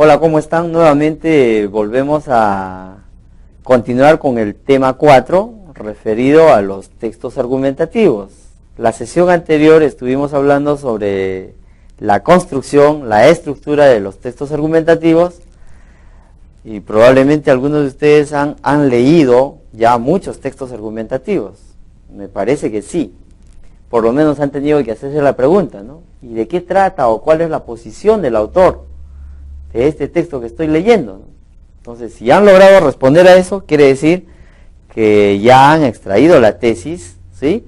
Hola, ¿cómo están? Nuevamente volvemos a continuar con el tema 4 referido a los textos argumentativos. La sesión anterior estuvimos hablando sobre la construcción, la estructura de los textos argumentativos y probablemente algunos de ustedes han leído ya muchos textos argumentativos. Me parece que sí. Por lo menos han tenido que hacerse la pregunta, ¿no? ¿Y de qué trata o cuál es la posición del autor de este texto que estoy leyendo? Entonces, si han logrado responder a eso, quiere decir que ya han extraído la tesis, ¿sí?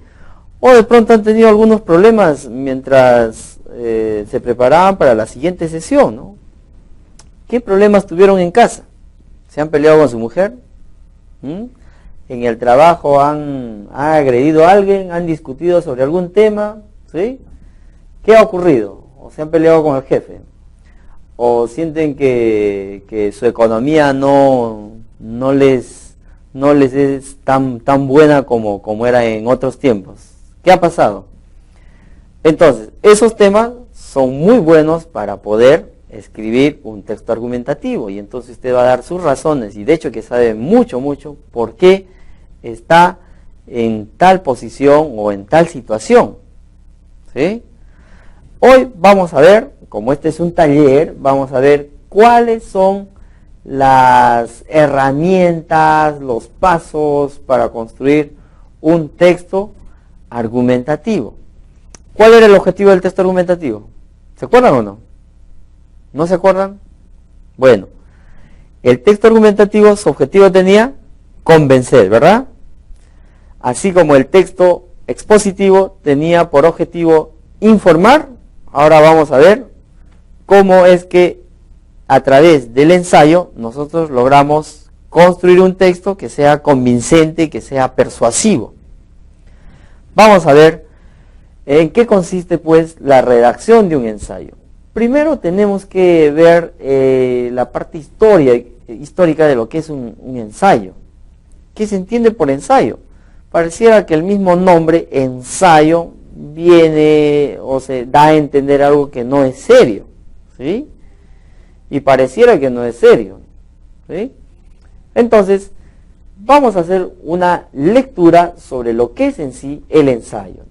O de pronto han tenido algunos problemas mientras se preparaban para la siguiente sesión, ¿no? ¿Qué problemas tuvieron en casa? ¿Se han peleado con su mujer? ¿En el trabajo han agredido a alguien? ¿Han discutido sobre algún tema? ¿Sí? ¿Qué ha ocurrido? ¿O se han peleado con el jefe? ¿O sienten que su economía no les es tan buena como era en otros tiempos? ¿Qué ha pasado? Entonces, esos temas son muy buenos para poder escribir un texto argumentativo, y entonces usted va a dar sus razones, y de hecho que sabe mucho por qué está en tal posición o en tal situación, ¿sí? Hoy vamos a ver, como este es un taller, vamos a ver cuáles son las herramientas, los pasos para construir un texto argumentativo. ¿Cuál era el objetivo del texto argumentativo? ¿Se acuerdan o no? ¿No se acuerdan? Bueno, el texto argumentativo, su objetivo tenía convencer, ¿verdad? Así como el texto expositivo tenía por objetivo informar. Ahora vamos a ver cómo es que a través del ensayo nosotros logramos construir un texto que sea convincente, que sea persuasivo. Vamos a ver en qué consiste pues la redacción de un ensayo. Primero tenemos que ver la parte histórica de lo que es un ensayo. ¿Qué se entiende por ensayo? Pareciera que el mismo nombre, ensayo, viene o se da a entender algo que no es serio, ¿sí? Y pareciera que no es serio, ¿sí? Entonces, vamos a hacer una lectura sobre lo que es en sí el ensayo.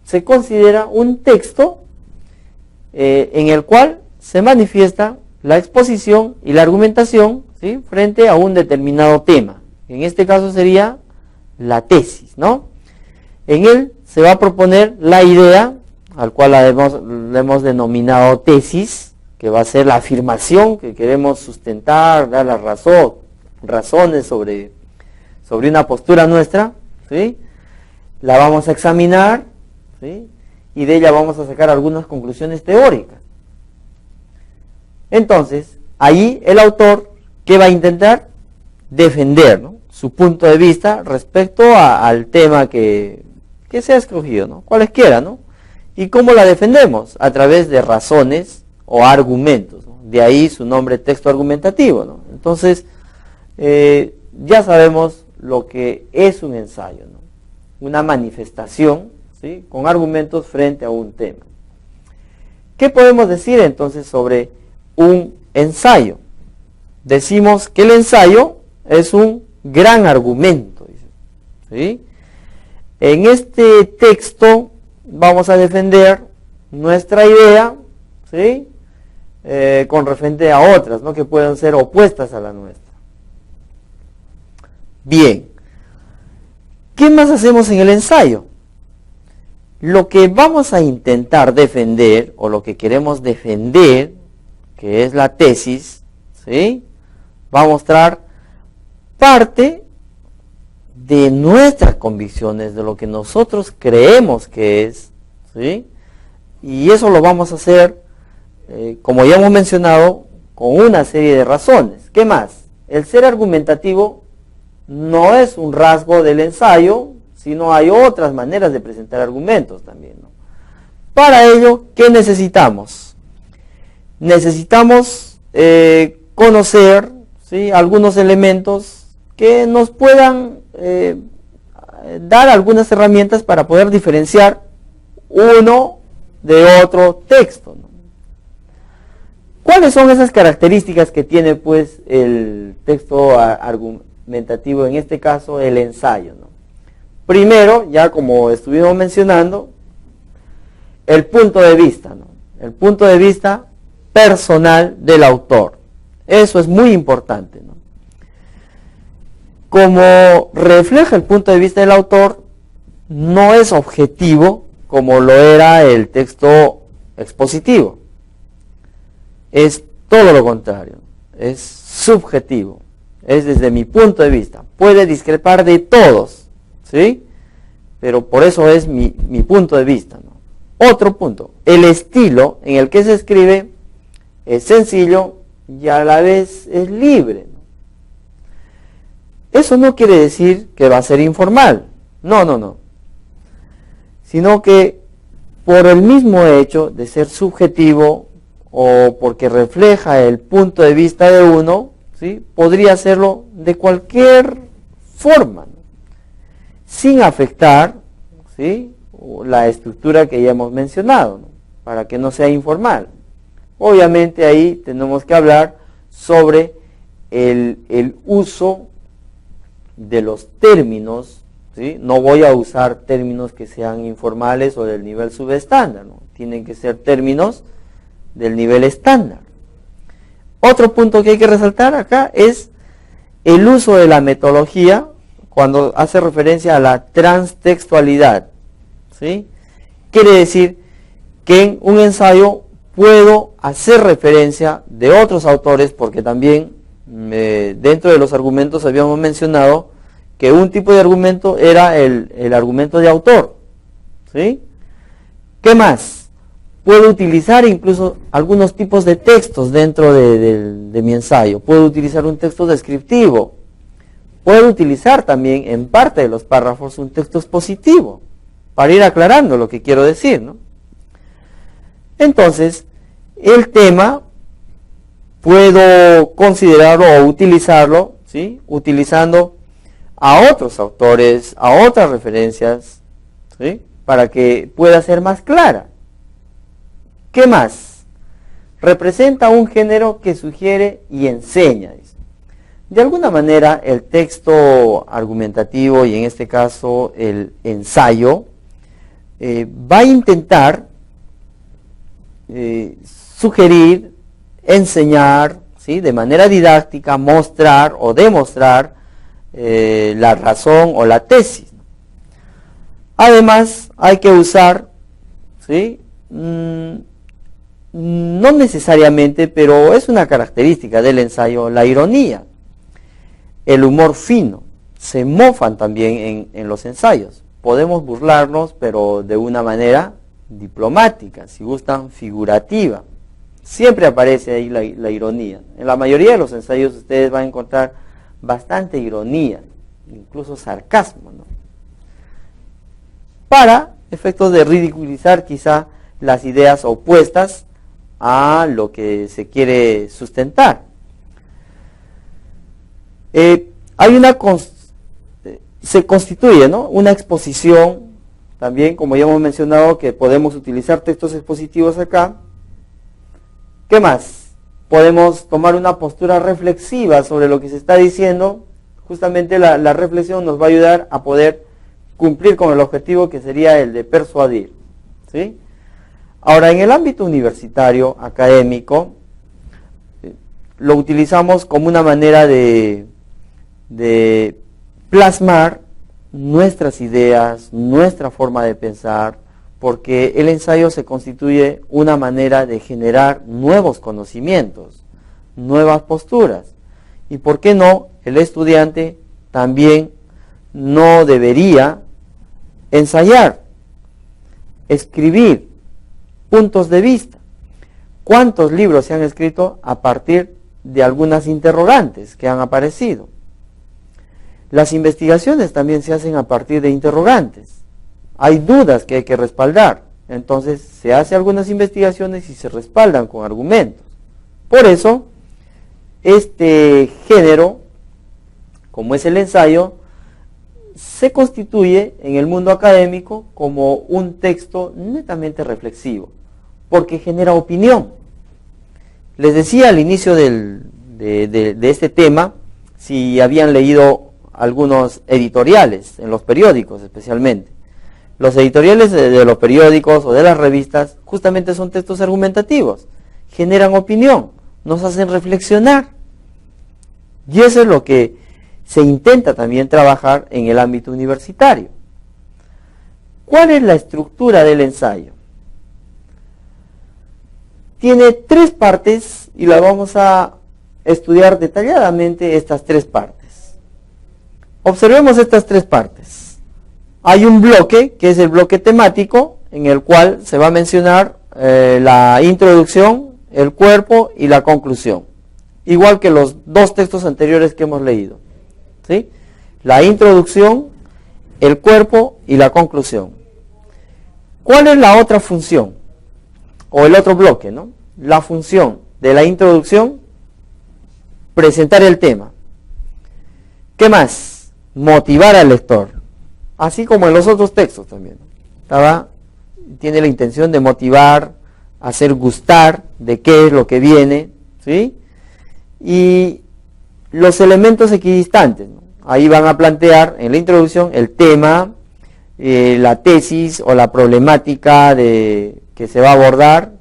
Se considera un texto en el cual se manifiesta la exposición y la argumentación, ¿sí?, frente a un determinado tema. En este caso sería la tesis, ¿no? En él se va a proponer la idea, al cual la hemos denominado tesis, que va a ser la afirmación que queremos sustentar, dar las razones sobre una postura nuestra, ¿sí? La vamos a examinar, ¿sí?, y de ella vamos a sacar algunas conclusiones teóricas. Entonces, ahí el autor, ¿qué va a intentar? Defender, ¿no?, su punto de vista respecto al tema que se ha escogido, ¿no?, cualesquiera, ¿no? ¿Y cómo la defendemos? A través de razones o argumentos, ¿no? De ahí su nombre, texto argumentativo, ¿no? Entonces, ya sabemos lo que es un ensayo, ¿no? Una manifestación, ¿sí?, con argumentos frente a un tema. ¿Qué podemos decir entonces sobre un ensayo? Decimos que el ensayo es un gran argumento, ¿sí? En este texto vamos a defender nuestra idea, ¿sí?, con referente a otras, ¿no?, que pueden ser opuestas a la nuestra. Bien, ¿qué más hacemos en el ensayo? Lo que vamos a intentar defender, o lo que queremos defender, que es la tesis, ¿sí?, va a mostrar parte de nuestras convicciones, de lo que nosotros creemos que es, ¿sí? Y eso lo vamos a hacer, como ya hemos mencionado, con una serie de razones. ¿Qué más? El ser argumentativo no es un rasgo del ensayo, sino hay otras maneras de presentar argumentos también, ¿no? Para ello, ¿qué necesitamos? Necesitamos conocer, ¿sí?, algunos elementos que nos puedan dar algunas herramientas para poder diferenciar uno de otro texto, ¿no? ¿Cuáles son esas características que tiene pues el texto argumentativo, en este caso el ensayo, ¿no? Primero, ya como estuvimos mencionando, el punto de vista, ¿no? El punto de vista personal del autor. Eso es muy importante, ¿no? Como refleja el punto de vista del autor, no es objetivo como lo era el texto expositivo. Es todo lo contrario, es subjetivo, es desde mi punto de vista. Puede discrepar de todos, ¿sí? Pero por eso es mi punto de vista, ¿no? Otro punto, el estilo en el que se escribe es sencillo y a la vez es libre, ¿no? Eso no quiere decir que va a ser informal, no, sino que por el mismo hecho de ser subjetivo o porque refleja el punto de vista de uno, ¿sí? Podría hacerlo de cualquier forma, ¿no? Sin afectar, ¿sí? La estructura que ya hemos mencionado, ¿no? Para que no sea informal. Obviamente ahí tenemos que hablar sobre el uso de los términos, ¿sí? No voy a usar términos que sean informales o del nivel subestándar, ¿no? Tienen que ser términos del nivel estándar. Otro punto que hay que resaltar acá es el uso de la metodología cuando hace referencia a la transtextualidad, ¿sí? Quiere decir que en un ensayo puedo hacer referencia de otros autores, porque también dentro de los argumentos habíamos mencionado que un tipo de argumento era el argumento de autor, ¿sí? ¿Qué más? Puedo utilizar incluso algunos tipos de textos dentro de mi ensayo. Puedo utilizar un texto descriptivo. Puedo utilizar también en parte de los párrafos un texto expositivo para ir aclarando lo que quiero decir, ¿no? Entonces, el tema puedo considerarlo o utilizarlo, ¿sí? Utilizando a otros autores, a otras referencias, ¿sí? Para que pueda ser más clara. ¿Qué más? Representa un género que sugiere y enseña. De alguna manera, el texto argumentativo, y en este caso el ensayo, va a intentar sugerir, enseñar, ¿sí? De manera didáctica, mostrar o demostrar la razón o la tesis. Además, hay que usar, ¿sí? No necesariamente, pero es una característica del ensayo, la ironía, el humor fino. Se mofan también en los ensayos. Podemos burlarnos, pero de una manera diplomática, si gustan, figurativa. Siempre aparece ahí la ironía. En la mayoría de los ensayos ustedes van a encontrar bastante ironía, incluso sarcasmo, ¿no? Para efectos de ridiculizar quizá las ideas opuestas a lo que se quiere sustentar. Se constituye, ¿no? Una exposición, también como ya hemos mencionado que podemos utilizar textos expositivos acá. ¿Qué más? Podemos tomar una postura reflexiva sobre lo que se está diciendo. Justamente la reflexión nos va a ayudar a poder cumplir con el objetivo que sería el de persuadir, ¿sí? Ahora, en el ámbito universitario, académico, lo utilizamos como una manera de plasmar nuestras ideas, nuestra forma de pensar, porque el ensayo se constituye una manera de generar nuevos conocimientos, nuevas posturas. Y por qué no, el estudiante también no debería ensayar, escribir puntos de vista. ¿Cuántos libros se han escrito a partir de algunas interrogantes que han aparecido? Las investigaciones también se hacen a partir de interrogantes. Hay dudas que hay que respaldar. Entonces se hacen algunas investigaciones y se respaldan con argumentos. Por eso, este género, como es el ensayo, se constituye en el mundo académico como un texto netamente reflexivo, porque genera opinión. Les decía al inicio de este tema, si habían leído algunos editoriales en los periódicos especialmente. Los editoriales de los periódicos o de las revistas justamente son textos argumentativos, generan opinión, nos hacen reflexionar. Y eso es lo que se intenta también trabajar en el ámbito universitario. ¿Cuál es la estructura del ensayo? Tiene 3 partes y la vamos a estudiar detalladamente estas 3 partes. Observemos estas 3 partes. Hay un bloque, que es el bloque temático, en el cual se va a mencionar la introducción, el cuerpo y la conclusión. Igual que los 2 textos anteriores que hemos leído. ¿Sí? La introducción, el cuerpo y la conclusión. ¿Cuál es la otra función? O el otro bloque, ¿no? La función de la introducción, presentar el tema. ¿Qué más? Motivar al lector. Así como en los otros textos también. Tiene la intención de motivar, hacer gustar de qué es lo que viene, ¿sí? Y los elementos equidistantes, ¿no? Ahí van a plantear en la introducción el tema, la tesis o la problemática que se va a abordar.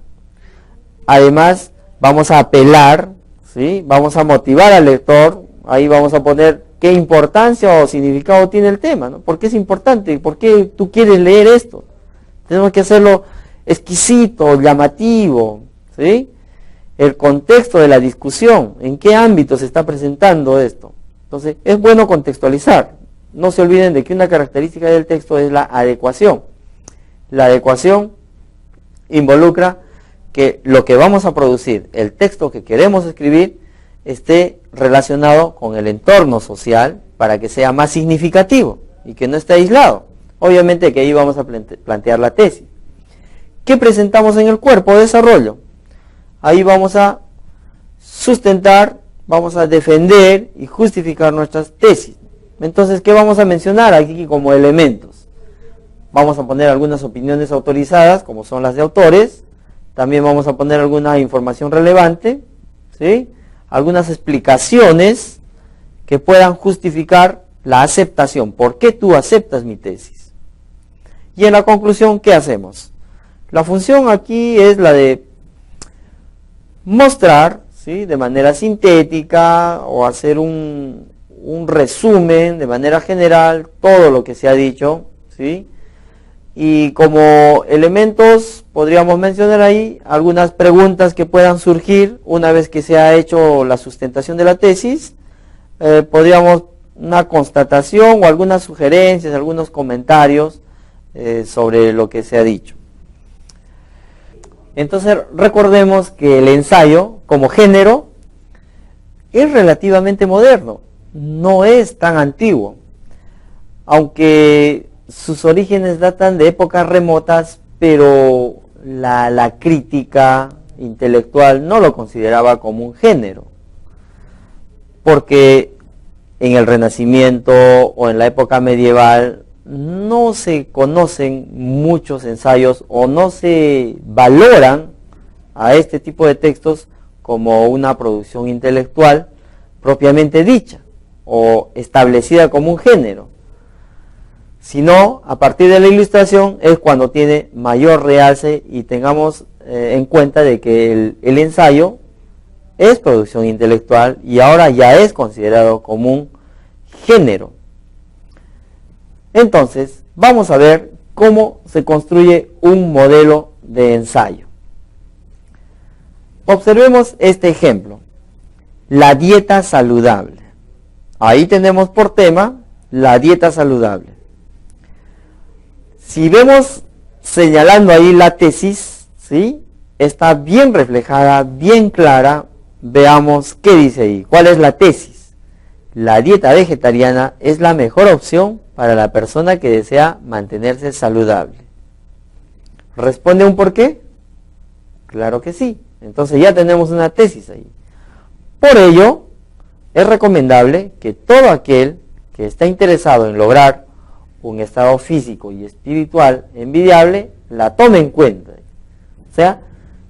Además, vamos a apelar, ¿sí? Vamos a motivar al lector. Ahí vamos a poner qué importancia o significado tiene el tema, ¿no? ¿Por qué es importante? ¿Por qué tú quieres leer esto? Tenemos que hacerlo exquisito, llamativo, ¿sí? El contexto de la discusión, en qué ámbito se está presentando esto. Entonces, es bueno contextualizar. No se olviden de que una característica del texto es la adecuación. La adecuación involucra que lo que vamos a producir, el texto que queremos escribir, esté relacionado con el entorno social para que sea más significativo y que no esté aislado. Obviamente que ahí vamos a plantear la tesis. ¿Qué presentamos en el cuerpo de desarrollo? Ahí vamos a sustentar, vamos a defender y justificar nuestras tesis. Entonces, ¿qué vamos a mencionar aquí como elementos? Vamos a poner algunas opiniones autorizadas, como son las de autores. También vamos a poner alguna información relevante, ¿sí? Algunas explicaciones que puedan justificar la aceptación. ¿Por qué tú aceptas mi tesis? Y en la conclusión, ¿qué hacemos? La función aquí es la de mostrar, ¿sí? De manera sintética o hacer un resumen de manera general todo lo que se ha dicho, ¿sí? Y como elementos podríamos mencionar ahí algunas preguntas que puedan surgir una vez que se ha hecho la sustentación de la tesis. Podríamos una constatación o algunas sugerencias, algunos comentarios sobre lo que se ha dicho. Entonces recordemos que el ensayo como género es relativamente moderno, no es tan antiguo, aunque sus orígenes datan de épocas remotas, pero la crítica intelectual no lo consideraba como un género, porque en el Renacimiento o en la época medieval no se conocen muchos ensayos o no se valoran a este tipo de textos como una producción intelectual propiamente dicha o establecida como un género, sino a partir de la Ilustración es cuando tiene mayor realce y tengamos en cuenta de que el ensayo es producción intelectual y ahora ya es considerado como un género. Entonces, vamos a ver cómo se construye un modelo de ensayo. Observemos este ejemplo, la dieta saludable. Ahí tenemos por tema la dieta saludable. Si vemos señalando ahí la tesis, ¿sí? Está bien reflejada, bien clara. Veamos qué dice ahí. ¿Cuál es la tesis? La dieta vegetariana es la mejor opción para la persona que desea mantenerse saludable. ¿Responde un por qué? Claro que sí. Entonces ya tenemos una tesis ahí. Por ello, es recomendable que todo aquel que está interesado en lograr un estado físico y espiritual envidiable, la tome en cuenta. O sea,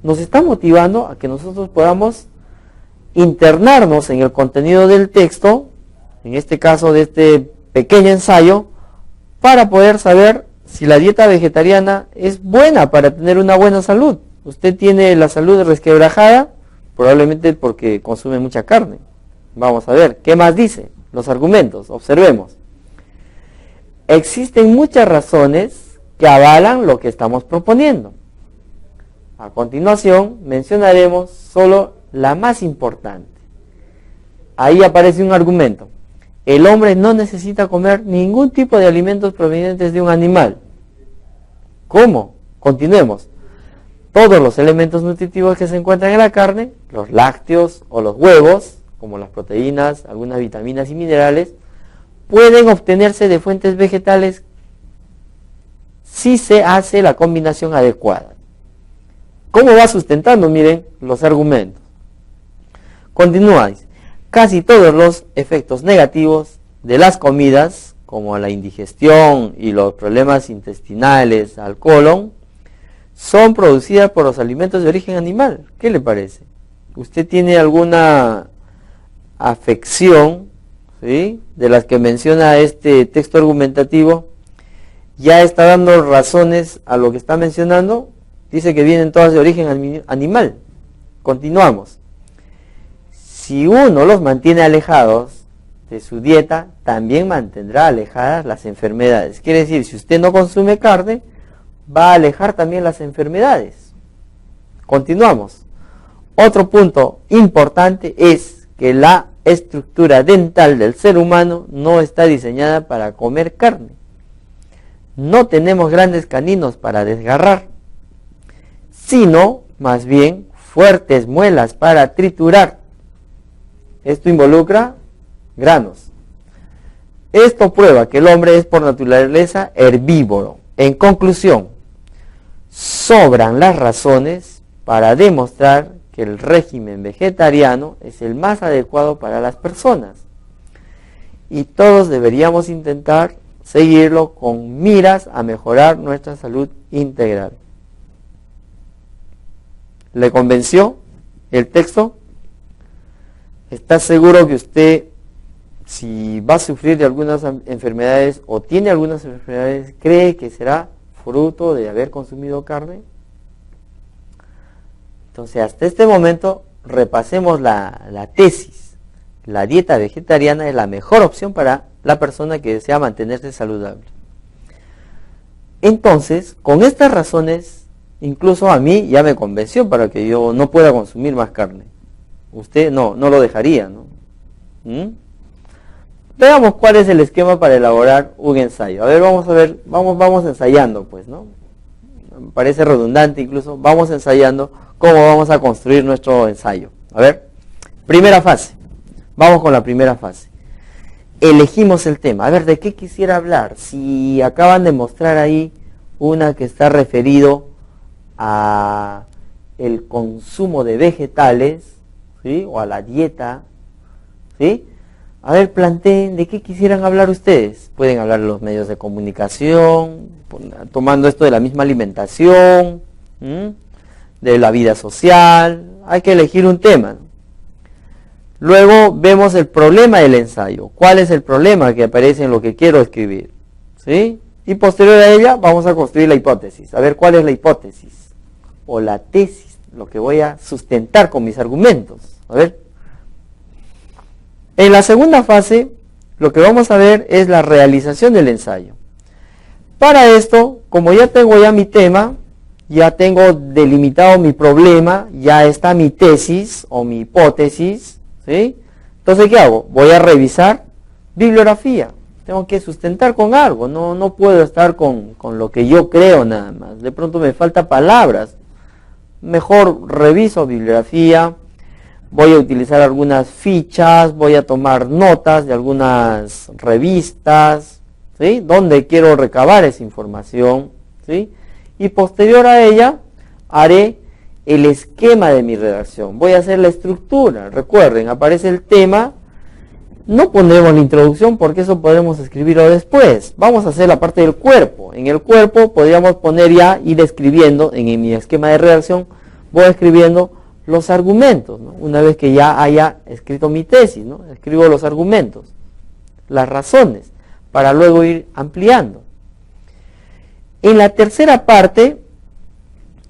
nos está motivando a que nosotros podamos internarnos en el contenido del texto, en este caso de este pequeño ensayo, para poder saber si la dieta vegetariana es buena para tener una buena salud. Usted tiene la salud resquebrajada, probablemente porque consume mucha carne. Vamos a ver, ¿qué más dice? Los argumentos, observemos. Existen muchas razones que avalan lo que estamos proponiendo. A continuación, mencionaremos solo la más importante. Ahí aparece un argumento. El hombre no necesita comer ningún tipo de alimentos provenientes de un animal. ¿Cómo? Continuemos. Todos los elementos nutritivos que se encuentran en la carne, los lácteos o los huevos, como las proteínas, algunas vitaminas y minerales, pueden obtenerse de fuentes vegetales si se hace la combinación adecuada. ¿Cómo va sustentando? Miren los argumentos. Continúa. Casi todos los efectos negativos de las comidas, como la indigestión y los problemas intestinales al colon, son producidas por los alimentos de origen animal. ¿Qué le parece? ¿Usted tiene alguna afección, ¿sí?, de las que menciona este texto argumentativo? ¿Ya está dando razones a lo que está mencionando? Dice que vienen todas de origen animal. Continuamos. Si uno los mantiene alejados de su dieta, también mantendrá alejadas las enfermedades. Quiere decir, si usted no consume carne, va a alejar también las enfermedades. Continuamos. Otro punto importante es que la estructura dental del ser humano no está diseñada para comer carne. No tenemos grandes caninos para desgarrar, sino más bien fuertes muelas para triturar. Esto involucra granos. Esto prueba que el hombre es por naturaleza herbívoro. En conclusión, sobran las razones para demostrar que el régimen vegetariano es el más adecuado para las personas. Y todos deberíamos intentar seguirlo con miras a mejorar nuestra salud integral. ¿Le convenció el texto? ¿Está seguro que usted, si va a sufrir de algunas enfermedades o tiene algunas enfermedades, cree que será fruto de haber consumido carne? Entonces, hasta este momento, repasemos la tesis. La dieta vegetariana es la mejor opción para la persona que desea mantenerse saludable. Entonces, con estas razones, incluso a mí ya me convenció para que yo no pueda consumir más carne. Usted no lo dejaría, ¿no? Veamos cuál es el esquema para elaborar un ensayo. A ver, vamos ensayando, pues, ¿no? Me parece redundante incluso. Vamos ensayando cómo vamos a construir nuestro ensayo. A ver, primera fase. Vamos con la primera fase. Elegimos el tema. A ver, ¿de qué quisiera hablar? Si acaban de mostrar ahí una que está referido a el consumo de vegetales, ¿sí?, o a la dieta, ¿sí? A ver, planteen de qué quisieran hablar ustedes. Pueden hablar de los medios de comunicación, tomando esto de la misma alimentación, de la vida social. Hay que elegir un tema, ¿no? Luego vemos el problema del ensayo. ¿Cuál es el problema que aparece en lo que quiero escribir? ¿Sí? Y posterior a ella vamos a construir la hipótesis. A ver, ¿cuál es la hipótesis? O la tesis, lo que voy a sustentar con mis argumentos. A ver. En la segunda fase, lo que vamos a ver es la realización del ensayo. Para esto, como ya tengo mi tema, ya tengo delimitado mi problema, ya está mi tesis o mi hipótesis, ¿sí? Entonces, ¿qué hago? Voy a revisar bibliografía. Tengo que sustentar con algo, no puedo estar con lo que yo creo nada más. De pronto me faltan palabras. Mejor reviso bibliografía, voy a utilizar algunas fichas, voy a tomar notas de algunas revistas, ¿sí?, donde quiero recabar esa información, ¿sí? Y posterior a ella haré el esquema de mi redacción. Voy a hacer la estructura. Recuerden, aparece el tema. No pondremos la introducción porque eso podremos escribirlo después. Vamos a hacer la parte del cuerpo. En el cuerpo podríamos poner ya, ir escribiendo en mi esquema de redacción, voy escribiendo los argumentos, ¿no? Una vez que ya haya escrito mi tesis, ¿no? Escribo los argumentos, las razones, para luego ir ampliando. En la tercera parte,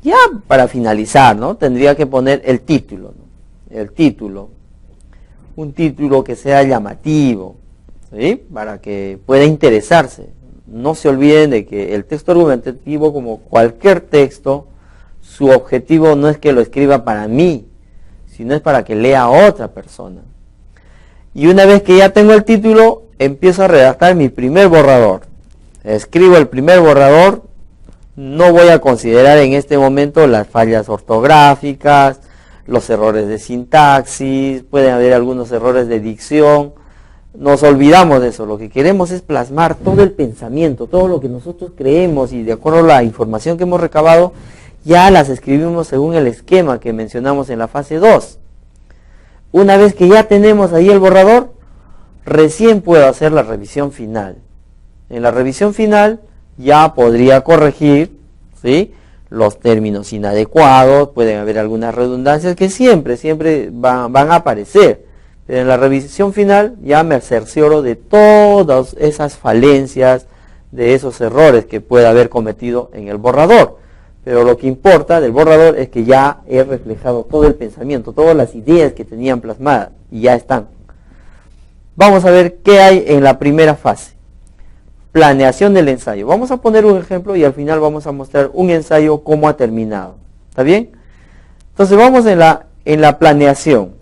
ya para finalizar, ¿no? Tendría que poner el título, ¿no? El título, un título que sea llamativo, ¿sí? Para que pueda interesarse. No se olviden de que el texto argumentativo, como cualquier texto, su objetivo no es que lo escriba para mí, sino es para que lea a otra persona. Y una vez que ya tengo el título, empiezo a redactar mi primer borrador. Escribo el primer borrador, no voy a considerar en este momento las fallas ortográficas, los errores de sintaxis, pueden haber algunos errores de dicción. Nos olvidamos de eso, lo que queremos es plasmar todo el pensamiento, todo lo que nosotros creemos y de acuerdo a la información que hemos recabado, ya las escribimos según el esquema que mencionamos en la fase 2. Una vez que ya tenemos ahí el borrador, recién puedo hacer la revisión final. En la revisión final ya podría corregir, ¿sí?, los términos inadecuados, pueden haber algunas redundancias que siempre van a aparecer. Pero en la revisión final ya me cercioro de todas esas falencias, de esos errores que pueda haber cometido en el borrador. Pero lo que importa del borrador es que ya he reflejado todo el pensamiento, todas las ideas que tenían plasmadas y ya están. Vamos a ver qué hay en la primera fase. Planeación del ensayo. Vamos a poner un ejemplo y al final vamos a mostrar un ensayo cómo ha terminado. ¿Está bien? Entonces vamos en la planeación.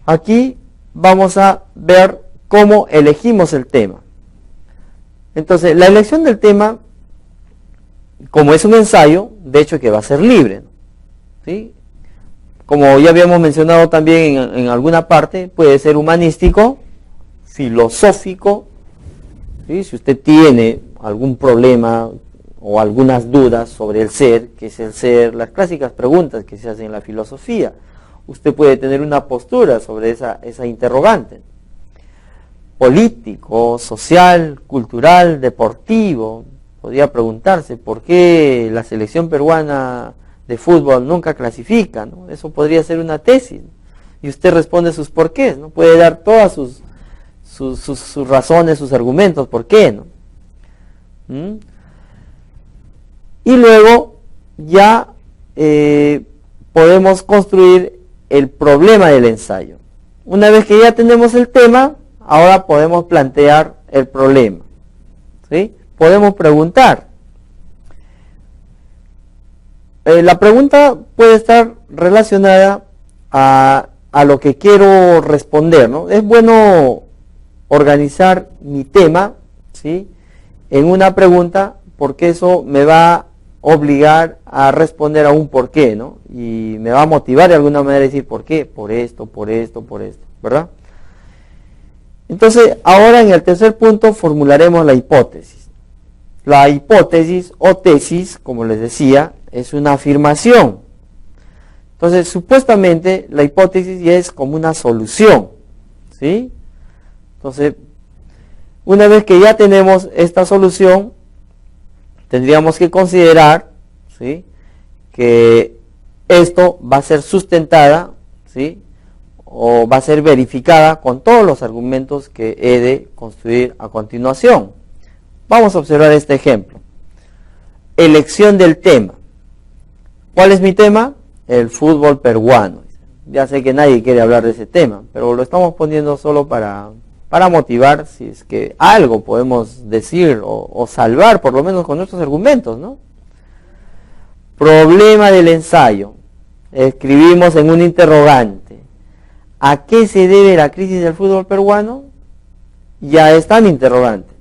Aquí vamos a ver cómo elegimos el tema. Entonces, la elección del tema, como es un ensayo, de hecho que va a ser libre, ¿sí? Como ya habíamos mencionado también en alguna parte, puede ser humanístico, filosófico, ¿sí? Si usted tiene algún problema o algunas dudas sobre el ser, qué es el ser, las clásicas preguntas que se hacen en la filosofía, usted puede tener una postura sobre esa interrogante. Político, social, cultural, deportivo. Podría preguntarse por qué la selección peruana de fútbol nunca clasifica, ¿no? Eso podría ser una tesis, ¿no? Y usted responde sus porqués, ¿no? Puede dar todas sus razones, sus argumentos, por qué, ¿no? Y luego ya podemos construir el problema del ensayo. Una vez que ya tenemos el tema, ahora podemos plantear el problema, ¿sí? Podemos preguntar. La pregunta puede estar relacionada a lo que quiero responder, ¿no? Es bueno organizar mi tema, ¿sí?, en una pregunta, porque eso me va a obligar a responder a un por qué, ¿no? Y me va a motivar de alguna manera a decir por qué, por esto, ¿verdad? Entonces, ahora en el tercer punto formularemos la hipótesis. La hipótesis o tesis, como les decía, es una afirmación. Entonces, supuestamente, la hipótesis ya es como una solución, ¿sí? Entonces, una vez que ya tenemos esta solución, tendríamos que considerar, ¿sí?, que esto va a ser sustentada, ¿sí?, o va a ser verificada con todos los argumentos que he de construir a continuación. Vamos a observar este ejemplo. Elección del tema. ¿Cuál es mi tema? El fútbol peruano. Ya sé que nadie quiere hablar de ese tema, pero lo estamos poniendo solo para motivar, si es que algo podemos decir o salvar, por lo menos con nuestros argumentos, ¿no? Problema del ensayo. Escribimos en un interrogante. ¿A qué se debe la crisis del fútbol peruano? Ya está mi interrogante.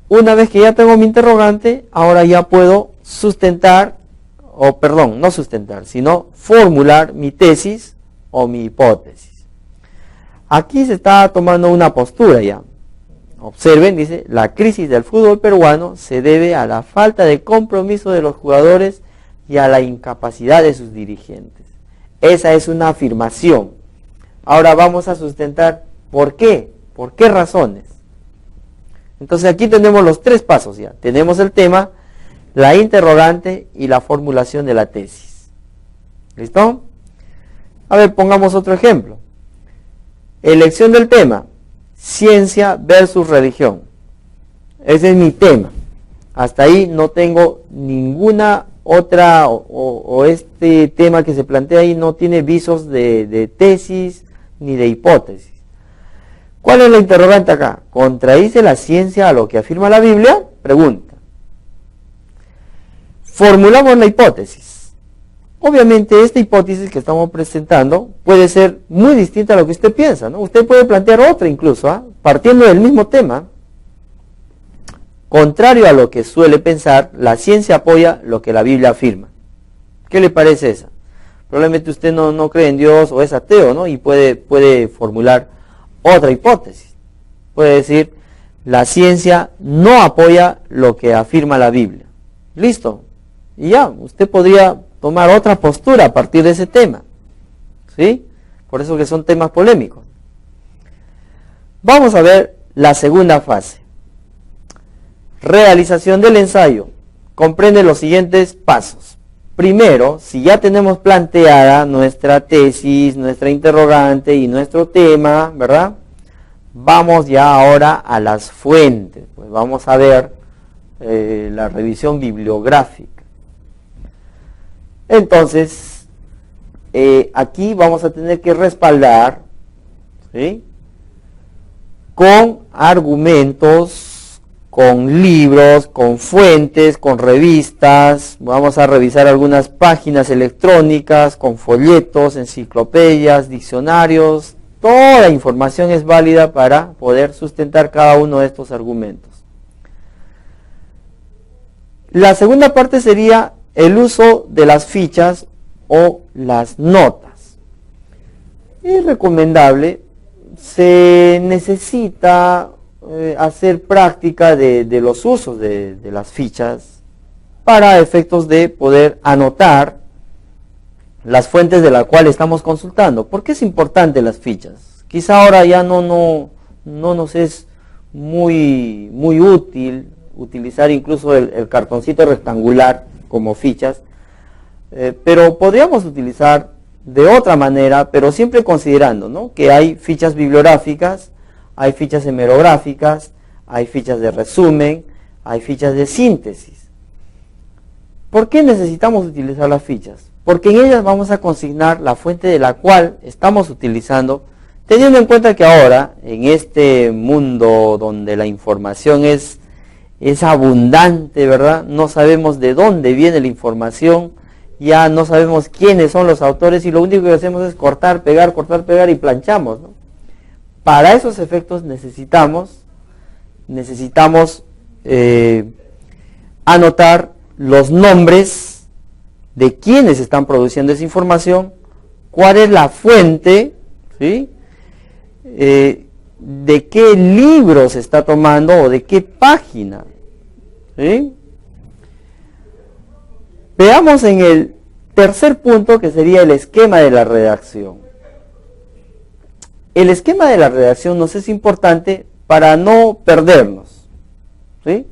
Una vez que ya tengo mi interrogante, ahora ya puedo formular mi tesis o mi hipótesis. Aquí se está tomando una postura ya. Observen, dice, la crisis del fútbol peruano se debe a la falta de compromiso de los jugadores y a la incapacidad de sus dirigentes. Esa es una afirmación. Ahora vamos a sustentar por qué, por qué razones. Entonces aquí tenemos los tres pasos ya. Tenemos el tema, la interrogante y la formulación de la tesis. ¿Listo? A ver, pongamos otro ejemplo. Elección del tema, ciencia versus religión. Ese es mi tema. Hasta ahí no tengo ninguna otra, o este tema que se plantea ahí no tiene visos de tesis ni de hipótesis. ¿Cuál es la interrogante acá? ¿Contradice la ciencia a lo que afirma la Biblia? Pregunta. Formulamos la hipótesis. Obviamente esta hipótesis que estamos presentando puede ser muy distinta a lo que usted piensa, ¿no? Usted puede plantear otra incluso, partiendo del mismo tema. Contrario a lo que suele pensar, la ciencia apoya lo que la Biblia afirma. ¿Qué le parece esa? Probablemente usted no cree en Dios o es ateo, ¿no? Y puede formular otra hipótesis. Puede decir, la ciencia no apoya lo que afirma la Biblia. Listo. Y ya, usted podría tomar otra postura a partir de ese tema. ¿Sí? Por eso que son temas polémicos. Vamos a ver la segunda fase. Realización del ensayo. Comprende los siguientes pasos. Primero, si ya tenemos planteada nuestra tesis, nuestra interrogante y nuestro tema, ¿verdad? Vamos ya ahora a las fuentes. Pues vamos a ver la revisión bibliográfica. Entonces, aquí vamos a tener que respaldar, ¿sí?, con argumentos, con libros, con fuentes, con revistas. Vamos a revisar algunas páginas electrónicas, con folletos, enciclopedias, diccionarios. Toda la información es válida para poder sustentar cada uno de estos argumentos. La segunda parte sería el uso de las fichas o las notas. Es recomendable, se necesita hacer práctica de los usos de las fichas para efectos de poder anotar las fuentes de las cuales estamos consultando. ¿Por qué es importante las fichas? Quizá ahora ya no nos es muy útil utilizar incluso el cartoncito rectangular como fichas, pero podríamos utilizar de otra manera, pero siempre considerando, ¿no?, que hay fichas bibliográficas, hay fichas hemerográficas, hay fichas de resumen, hay fichas de síntesis. ¿Por qué necesitamos utilizar las fichas? Porque en ellas vamos a consignar la fuente de la cual estamos utilizando, teniendo en cuenta que ahora, en este mundo donde la información es abundante, ¿verdad? No sabemos de dónde viene la información, ya no sabemos quiénes son los autores y lo único que hacemos es cortar, pegar y planchamos, ¿no? Para esos efectos necesitamos anotar los nombres de quienes están produciendo esa información, cuál es la fuente, ¿sí?, de qué libro se está tomando o de qué página, ¿sí? Veamos en el tercer punto, que sería el esquema de la redacción. El esquema de la redacción nos es importante para no perdernos, ¿sí?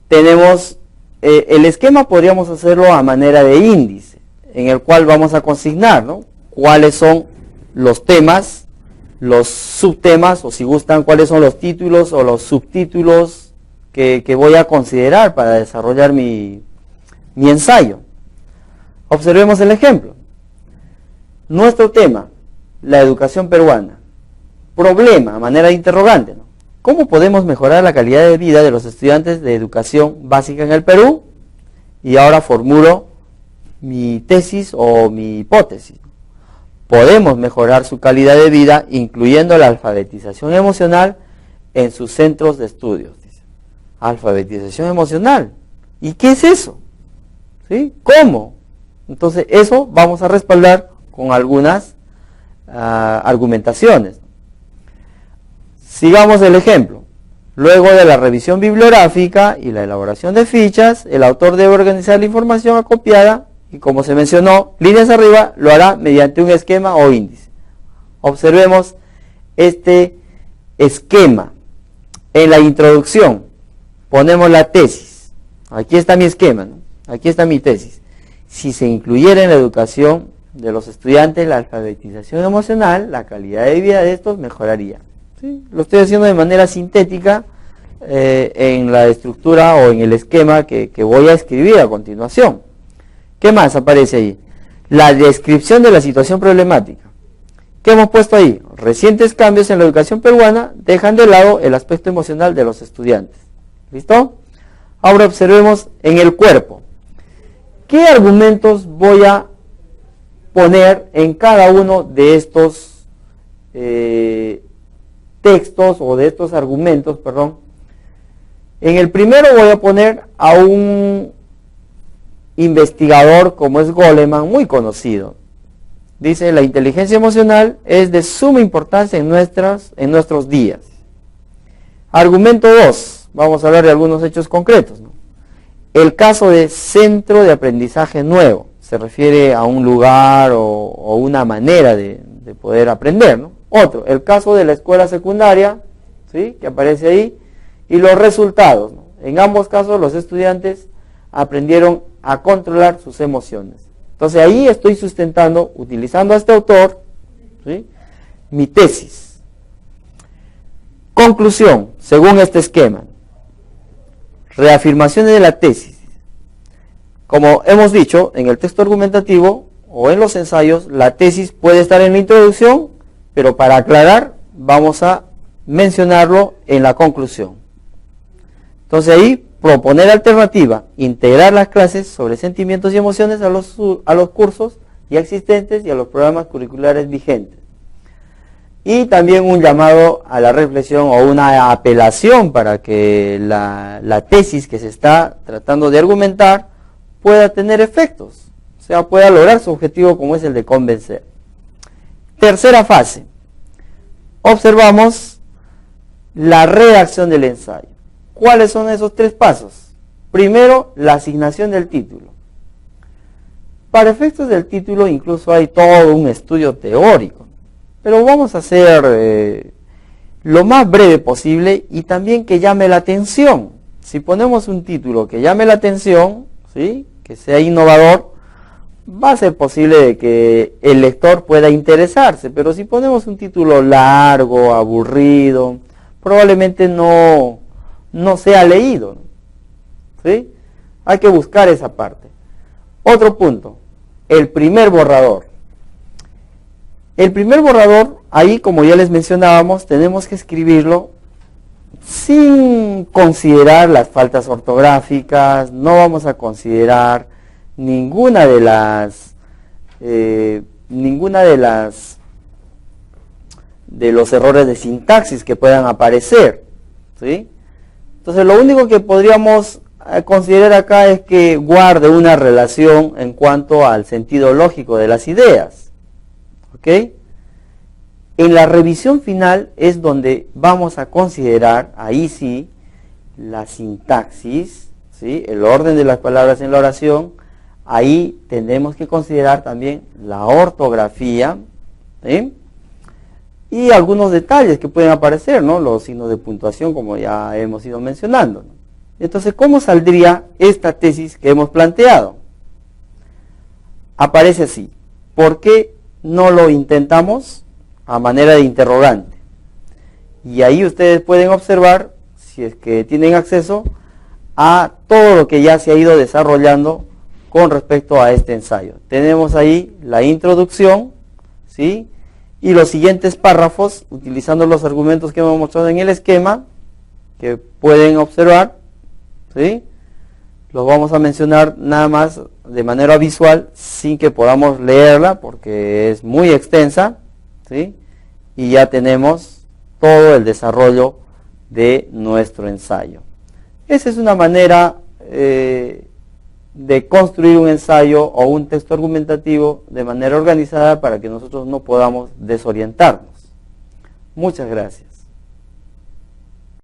Tenemos el esquema, podríamos hacerlo a manera de índice, en el cual vamos a consignar, ¿no?, cuáles son los temas, los subtemas, o si gustan, cuáles son los títulos o los subtítulos que voy a considerar para desarrollar mi ensayo. Observemos el ejemplo. Nuestro tema, la educación peruana. Problema, a manera de interrogante, ¿no? ¿Cómo podemos mejorar la calidad de vida de los estudiantes de educación básica en el Perú? Y ahora formulo mi tesis o mi hipótesis. Podemos mejorar su calidad de vida incluyendo la alfabetización emocional en sus centros de estudios. Dice. Alfabetización emocional. ¿Y qué es eso? ¿Sí? ¿Cómo? Entonces eso vamos a respaldar con algunas argumentaciones. Sigamos el ejemplo. Luego de la revisión bibliográfica y la elaboración de fichas, el autor debe organizar la información acopiada y, como se mencionó, líneas arriba, lo hará mediante un esquema o índice. Observemos este esquema. En la introducción ponemos la tesis. Aquí está mi esquema, ¿no? Aquí está mi tesis. si se incluyera en la educación de los estudiantes la alfabetización emocional, la calidad de vida de estos mejoraría. ¿Sí? Lo estoy haciendo de manera sintética en la estructura o en el esquema que voy a escribir a continuación. ¿Qué más aparece ahí? La descripción de la situación problemática. ¿Qué hemos puesto ahí? Recientes cambios en la educación peruana dejan de lado el aspecto emocional de los estudiantes. ¿Listo? Ahora observemos en el cuerpo. ¿Qué argumentos voy a poner en cada uno de estos textos o de estos argumentos, perdón? En el primero voy a poner a un investigador como es Goleman, muy conocido. Dice, la inteligencia emocional es de suma importancia en nuestros días. Argumento 2, vamos a hablar de algunos hechos concretos, ¿no? El caso de centro de aprendizaje nuevo, se refiere a un lugar o una manera de poder aprender, ¿no? Otro, el caso de la escuela secundaria, ¿sí?, que aparece ahí, y los resultados, ¿no? En ambos casos los estudiantes aprendieron a controlar sus emociones. Entonces ahí estoy sustentando, utilizando a este autor, ¿sí?, mi tesis. Conclusión, según este esquema. Reafirmaciones de la tesis. Como hemos dicho, en el texto argumentativo o en los ensayos, la tesis puede estar en la introducción, pero para aclarar vamos a mencionarlo en la conclusión. Entonces ahí, proponer alternativa, integrar las clases sobre sentimientos y emociones a los cursos ya existentes y a los programas curriculares vigentes. Y también un llamado a la reflexión o una apelación para que la tesis que se está tratando de argumentar pueda tener efectos, o sea, pueda lograr su objetivo como es el de convencer. Tercera fase, observamos la redacción del ensayo. ¿Cuáles son esos 3 pasos? Primero, la asignación del título. Para efectos del título incluso hay todo un estudio teórico, pero vamos a hacer lo más breve posible y también que llame la atención. Si ponemos un título que llame la atención, ¿sí?, que sea innovador, va a ser posible de que el lector pueda interesarse, pero si ponemos un título largo, aburrido, probablemente no sea leído, ¿sí? Hay que buscar esa parte. Otro punto, el primer borrador. El primer borrador, ahí como ya les mencionábamos, tenemos que escribirlo sin considerar las faltas ortográficas, no vamos a considerar ninguna de los errores de sintaxis que puedan aparecer, ¿sí? Entonces lo único que podríamos considerar acá es que guarde una relación en cuanto al sentido lógico de las ideas, ¿ok? En la revisión final es donde vamos a considerar, ahí sí, la sintaxis, ¿sí?, el orden de las palabras en la oración. Ahí tenemos que considerar también la ortografía, ¿sí?, y algunos detalles que pueden aparecer, ¿no?, los signos de puntuación, como ya hemos ido mencionando. Entonces, ¿cómo saldría esta tesis que hemos planteado? Aparece así: ¿por qué no lo intentamos? A manera de interrogante. Y ahí ustedes pueden observar, si es que tienen acceso, a todo lo que ya se ha ido desarrollando con respecto a este ensayo. Tenemos ahí la introducción, ¿sí?, y los siguientes párrafos, utilizando los argumentos que hemos mostrado en el esquema, que pueden observar, ¿sí? Los vamos a mencionar nada más de manera visual, sin que podamos leerla, porque es muy extensa, ¿sí? Y ya tenemos todo el desarrollo de nuestro ensayo. Esa es una manera de construir un ensayo o un texto argumentativo de manera organizada para que nosotros no podamos desorientarnos. Muchas gracias.